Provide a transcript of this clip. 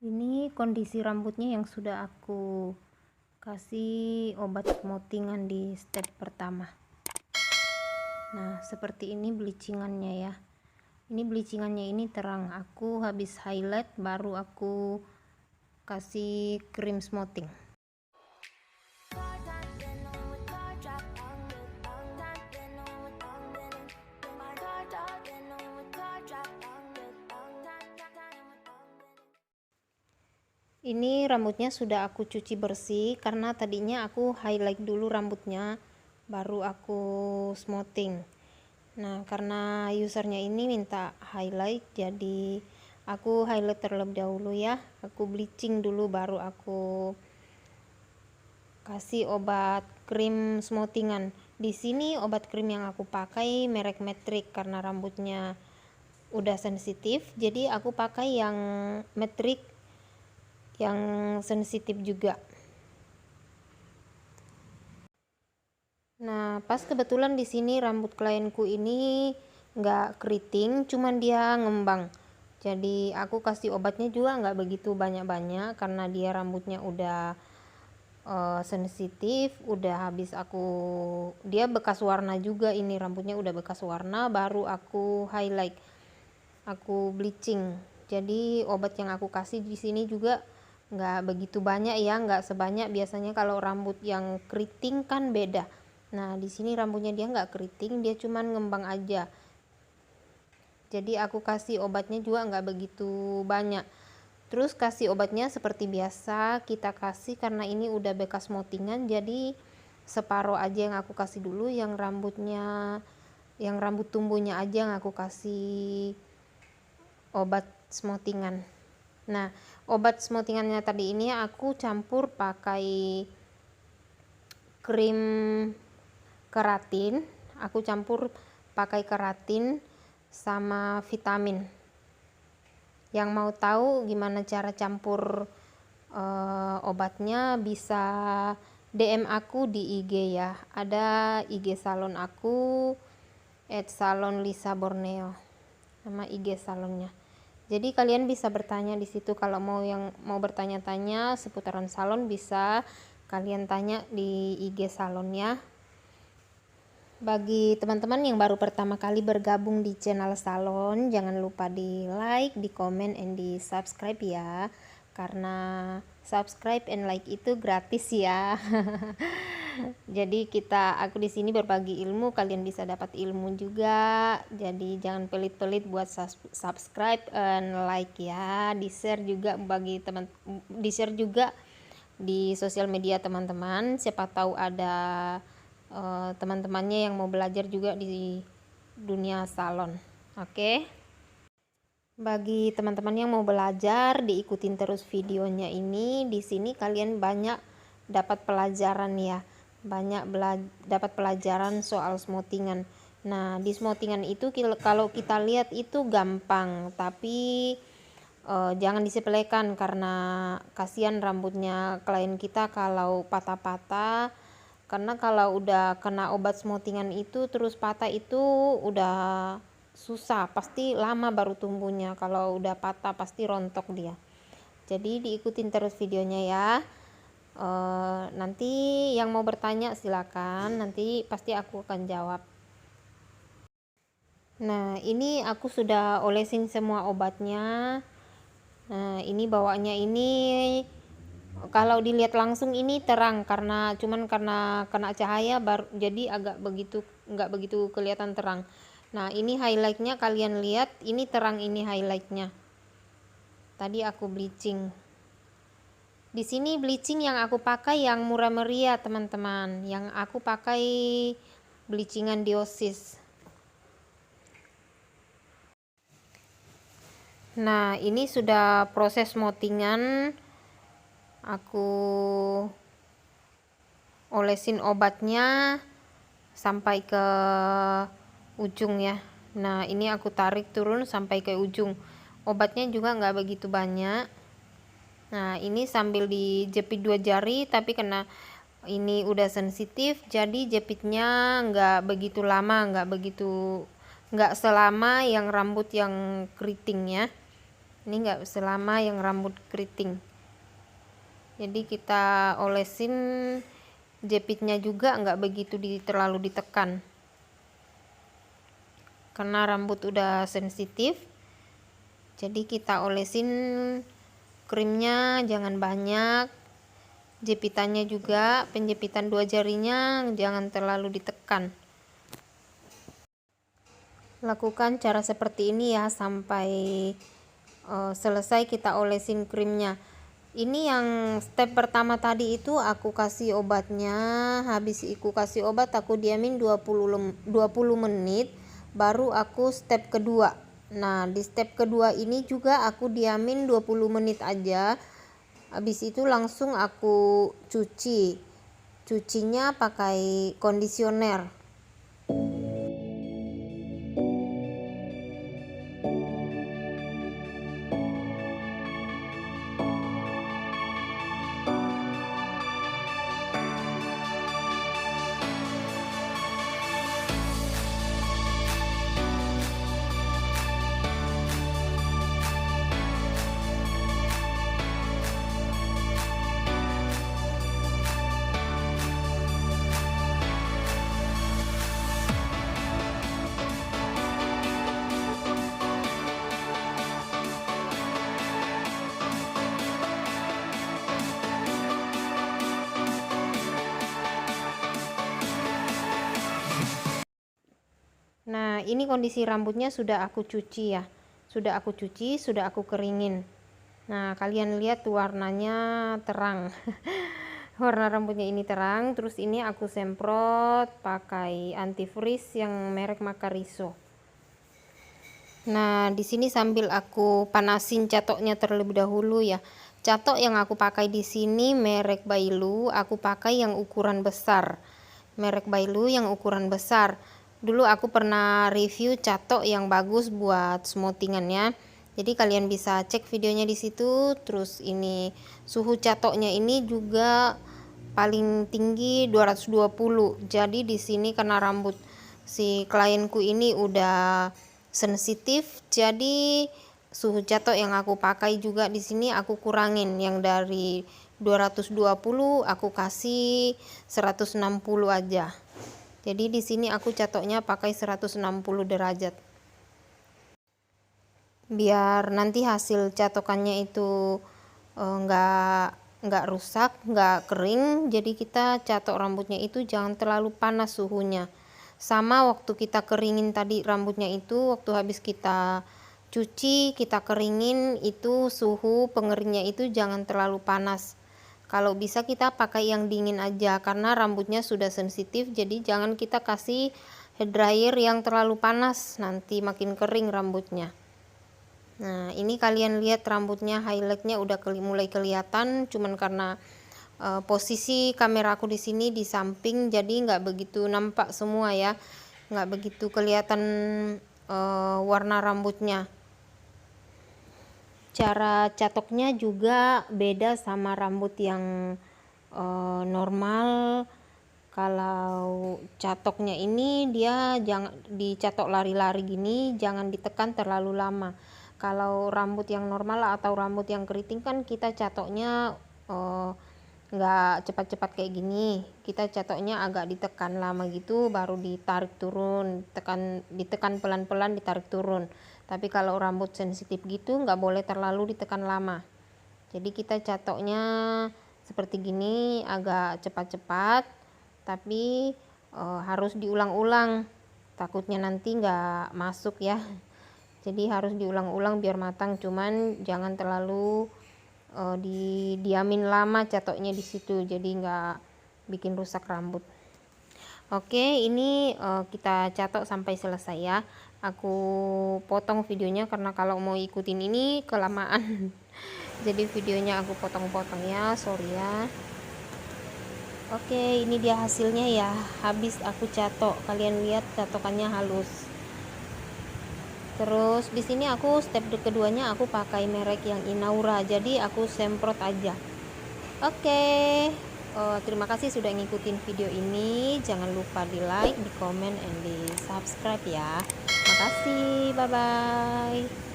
Ini kondisi rambutnya yang sudah aku kasih obat smoothing di step pertama. Nah, seperti ini bleachingannya ya. Ini bleachingannya ini terang. Aku habis highlight baru aku kasih krim smoothing. Ini rambutnya sudah aku cuci bersih karena tadinya aku highlight dulu rambutnya baru aku smoothing. Nah, karena usernya ini minta highlight, jadi aku highlight terlebih dahulu ya. Aku bleaching dulu baru aku kasih obat krim smoothingan. Di sini obat krim yang aku pakai merek Matrix karena rambutnya udah sensitif, jadi aku pakai yang Matrix yang sensitif juga. Nah, pas kebetulan di sini rambut klienku ini nggak keriting, cuman dia ngembang. Jadi aku kasih obatnya juga nggak begitu banyak-banyak karena dia rambutnya udah sensitif, udah habis dia bekas warna juga, ini rambutnya udah bekas warna, baru aku highlight, aku bleaching. Jadi obat yang aku kasih di sini juga nggak begitu banyak ya, nggak sebanyak biasanya kalau rambut yang keriting kan beda. Nah, di sini rambutnya dia nggak keriting, dia cuman ngembang aja. Jadi aku kasih obatnya juga nggak begitu banyak. Terus kasih obatnya seperti biasa kita kasih karena ini udah bekas motingan, jadi separuh aja yang aku kasih dulu, yang rambut tumbuhnya aja yang aku kasih obat smoothing-an. Nah, obat smoothing-annya tadi ini aku campur pakai krim keratin, aku campur pakai keratin sama vitamin. Yang mau tahu gimana cara campur obatnya bisa DM aku di IG ya, ada IG salon aku @salon Lisa Borneo, nama IG salonnya. Jadi kalian bisa bertanya di situ kalau mau bertanya-tanya seputaran salon, bisa kalian tanya di IG salonnya. Bagi teman-teman yang baru pertama kali bergabung di channel salon, jangan lupa di like, di komen, and di subscribe ya. Karena subscribe and like itu gratis ya. Jadi aku di sini berbagi ilmu, kalian bisa dapat ilmu juga. Jadi jangan pelit-pelit buat subscribe and like ya. Di-share juga di-share juga di sosial media teman-teman. Siapa tahu ada teman-temannya yang mau belajar juga di dunia salon. Oke. Bagi teman-teman yang mau belajar, diikutin terus videonya ini. Di sini kalian banyak dapat pelajaran ya. Dapat pelajaran soal smoothingan. Nah, di smoothingan itu kalau kita lihat itu gampang, tapi jangan disepelekan karena kasihan rambutnya klien kita kalau patah-patah. Karena kalau udah kena obat smoothingan itu terus patah itu udah susah, pasti lama baru tumbuhnya. Kalau udah patah pasti rontok dia. Jadi diikutin terus videonya ya. Nanti yang mau bertanya silakan, nanti pasti aku akan jawab. Nah, ini aku sudah olesin semua obatnya. Nah, ini bawaannya ini kalau dilihat langsung ini terang karena kena cahaya jadi nggak begitu kelihatan terang. Nah, ini highlightnya kalian lihat, ini terang, ini highlightnya. Tadi aku bleaching. Di sini bleaching yang aku pakai yang murah meriah teman-teman. Yang aku pakai bleachingan Diosis. Nah, ini sudah proses motingan. Aku olesin obatnya sampai ke ujung ya. Nah, ini aku tarik turun sampai ke ujung. Obatnya juga nggak begitu banyak. Nah, ini sambil dijepit 2 jari, tapi karena ini udah sensitif, jadi jepitnya nggak begitu lama, nggak selama yang rambut yang keriting ya. Ini nggak selama yang rambut keriting. Jadi kita olesin jepitnya juga nggak begitu terlalu ditekan, karena rambut udah sensitif. Jadi kita olesin krimnya jangan banyak, jepitannya juga, penjepitan 2 jarinya jangan terlalu ditekan. Lakukan cara seperti ini ya sampai selesai kita olesin krimnya. Ini yang step pertama tadi itu aku kasih obatnya, habis aku kasih obat aku diamin 20 menit, baru aku step kedua. Nah di step kedua ini juga aku diamin 20 menit aja, habis itu langsung aku cucinya pakai kondisioner. Nah ini kondisi rambutnya sudah aku cuci ya, sudah aku keringin. Nah kalian lihat warnanya terang. Warna rambutnya ini terang. Terus ini aku semprot pakai antifreeze yang merek Macariso. Nah di sini sambil aku panasin catoknya terlebih dahulu ya. Catok yang aku pakai di sini merek Bailu, aku pakai yang ukuran besar. Merek Bailu yang ukuran besar. Dulu aku pernah review catok yang bagus buat smoothingan ya. Jadi kalian bisa cek videonya di situ. Terus ini suhu catoknya ini juga paling tinggi 220. Jadi di sini karena rambut si klienku ini udah sensitif, jadi suhu catok yang aku pakai juga di sini aku kurangin, yang dari 220 aku kasih 160 aja. Jadi di sini aku catoknya pakai 160 derajat. Biar nanti hasil catokannya itu nggak rusak, nggak kering. Jadi kita catok rambutnya itu jangan terlalu panas suhunya. Sama waktu kita keringin tadi rambutnya itu, waktu habis kita cuci, kita keringin itu suhu pengeringnya itu jangan terlalu panas. Kalau bisa kita pakai yang dingin aja karena rambutnya sudah sensitif, jadi jangan kita kasih hair dryer yang terlalu panas, nanti makin kering rambutnya. Nah ini kalian lihat rambutnya highlightnya udah mulai kelihatan, cuman karena posisi kamera aku di sini di samping jadi nggak begitu nampak semua ya, nggak begitu kelihatan warna rambutnya. Cara catoknya juga beda sama rambut yang normal. Kalau catoknya ini dia jangan dicatok lari-lari gini, jangan ditekan terlalu lama. Kalau rambut yang normal atau rambut yang keriting kan kita catoknya nggak cepat-cepat kayak gini, kita catoknya agak ditekan lama gitu baru ditarik turun, ditekan pelan-pelan ditarik turun. Tapi kalau rambut sensitif gitu nggak boleh terlalu ditekan lama, jadi kita catoknya seperti gini agak cepat-cepat, tapi harus diulang-ulang, takutnya nanti nggak masuk ya. Jadi harus diulang-ulang biar matang, cuman jangan terlalu didiamin lama catoknya di situ, jadi nggak bikin rusak rambut. Oke, ini kita catok sampai selesai ya. Aku potong videonya karena kalau mau ikutin ini kelamaan. Jadi videonya aku potong-potong ya, sorry ya. Oke, ini dia hasilnya ya. Habis aku catok, kalian lihat catokannya halus. Terus di sini aku step keduanya aku pakai merek yang Inaura, jadi aku semprot aja. Oke, terima kasih sudah ngikutin video ini. Jangan lupa di like, di komen, and di subscribe ya. Makasih, bye bye.